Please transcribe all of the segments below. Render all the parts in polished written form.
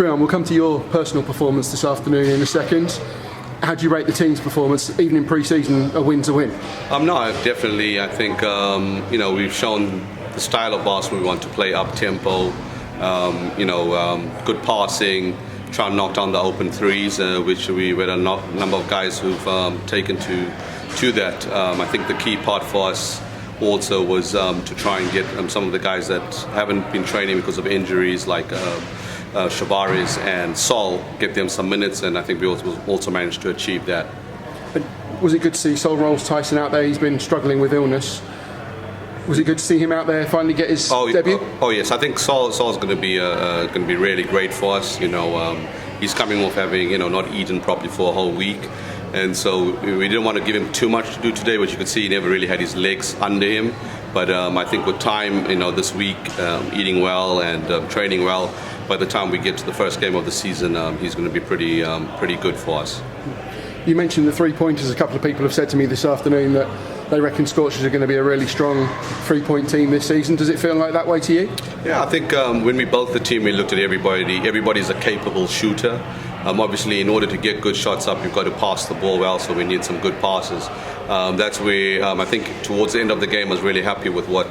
Creon, we'll come to your personal performance this afternoon in a second. How do you rate the team's performance, even in pre-season, a win's a win? No, definitely. I think we've shown the style of basketball we want to play, up tempo, good passing, try and knock down the open threes, which we had a number of guys who've taken to that. I think the key part for us also was to try and get some of the guys that haven't been training because of injuries, like Shavaris and Sol, get them some minutes, and I think we also managed to achieve that. But was it good to see Sol Rolls-Tyson out there? He's been struggling with illness. Was it good to see him out there finally get his debut? Oh yes, I think Sol's going to be really great for us. He's coming off having not eaten properly for a whole week, and so we didn't want to give him too much to do today. But you could see he never really had his legs under him. But I think with time, this week, eating well and training well, by the time we get to the first game of the season, he's going to be pretty good for us. You mentioned the three-pointers. A couple of people have said to me this afternoon that they reckon Scorchers are going to be a really strong three-point team this season. Does it feel like that way to you? Yeah, I think when we built the team, we looked at everybody. Everybody's a capable shooter. Obviously, in order to get good shots up, you've got to pass the ball well, so we need some good passes. That's where I think towards the end of the game I was really happy with what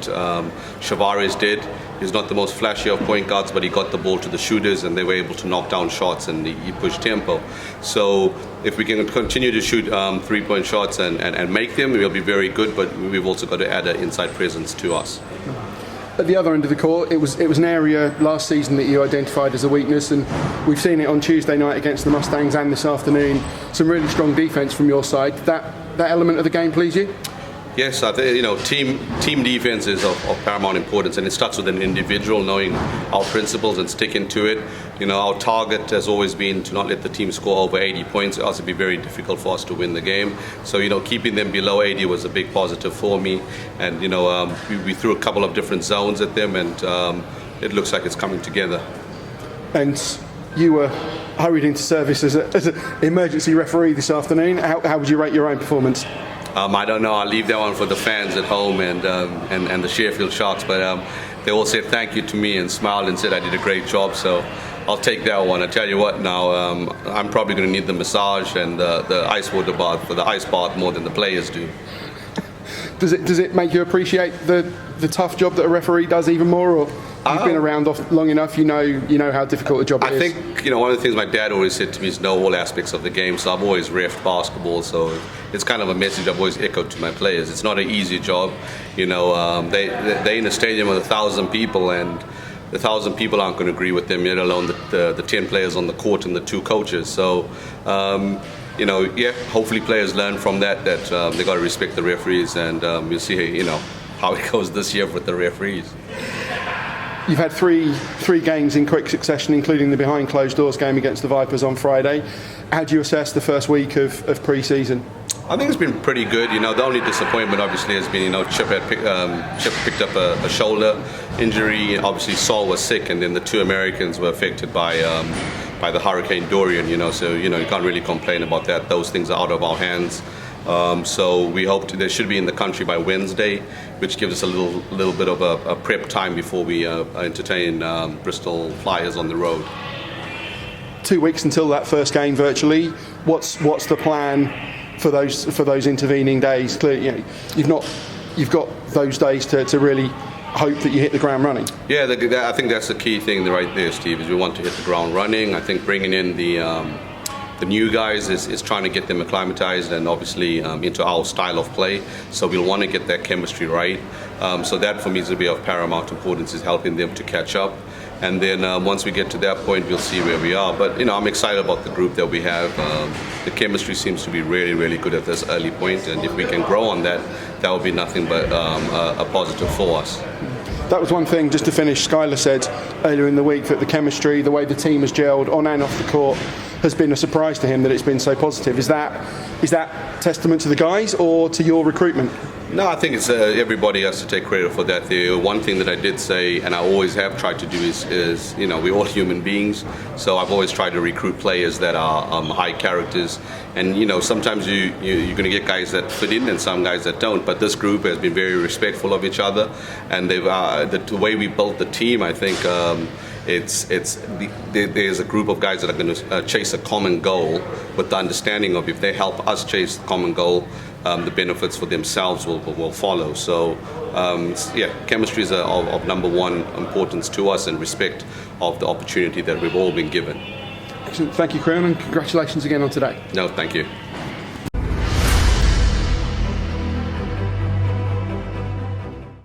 Shavaris did. He's not the most flashy of point guards, but he got the ball to the shooters and they were able to knock down shots, and he pushed tempo. So if we can continue to shoot three-point shots and make them, we'll be very good, but we've also got to add an inside presence to us. At the other end of the court, it was an area last season that you identified as a weakness, and we've seen it on Tuesday night against the Mustangs and this afternoon. Some really strong defence from your side. That element of the game please you? Yes, I think team defense is of paramount importance, and it starts with an individual knowing our principles and sticking to it. Our target has always been to not let the team score over 80 points. It also be very difficult for us to win the game. So keeping them below 80 was a big positive for me, and we threw a couple of different zones at them, and it looks like it's coming together. And you were hurried into service as an emergency referee this afternoon. How would you rate your own performance? I don't know. I'll leave that one for the fans at home and the Sheffield Sharks. But they all said thank you to me and smiled and said I did a great job. So I'll take that one. I tell you what, now I'm probably going to need the massage and the ice water bath for the ice bath more than the players do. Does it make you appreciate the tough job that a referee does even more, or you've been around long enough, you know how difficult a job it is? I think one of the things my dad always said to me is know all aspects of the game. So I've always reffed basketball, so it's kind of a message I've always echoed to my players. It's not an easy job. They're in a stadium with 1,000 people, and the 1,000 people aren't going to agree with them, let alone the 10 players on the court and the 2 coaches. So hopefully players learn from that they got to respect the referees, and we'll see how it goes this year with the referees. You've had three games in quick succession, including the behind closed doors game against the Vipers on Friday. How do you assess the first week of pre-season? I think it's been pretty good. The only disappointment obviously has been Chip picked up a shoulder injury. Obviously Sol was sick, and then the 2 Americans were affected by the Hurricane Dorian. So you can't really complain about that. Those things are out of our hands. So we hope they should be in the country by Wednesday, which gives us a little bit of a prep time before we entertain Bristol Flyers on the road. 2 weeks until that first game virtually. What's the plan for those intervening days? Clearly, you've got those days to really hope that you hit the ground running. Yeah, I think that's the key thing right there, Steve, is we want to hit the ground running. I think bringing in the new guys is trying to get them acclimatized and obviously into our style of play. So we'll want to get that chemistry right. So that for me is going to be of paramount importance, is helping them to catch up. And then once we get to that point, we'll see where we are. But I'm excited about the group that we have. The chemistry seems to be really, really good at this early point, and if we can grow on that, that will be nothing but a positive for us. That was one thing, just to finish, Skylar said earlier in the week that the chemistry, the way the team has gelled on and off the court, has been a surprise to him, that it's been so positive. Is that testament to the guys or to your recruitment? No, I think it's everybody has to take credit for that. The one thing that I did say, and I always have tried to do, is we're all human beings. So I've always tried to recruit players that are high characters. And sometimes you're going to get guys that fit in and some guys that don't. But this group has been very respectful of each other, and they've the way we built the team, I think. there's a group of guys that are going to chase a common goal, with the understanding of if they help us chase the common goal, the benefits for themselves will follow. So chemistry is of number one importance to us, and respect of the opportunity that we've all been given. Excellent. Thank you, Creon, and congratulations again on today. No, thank you.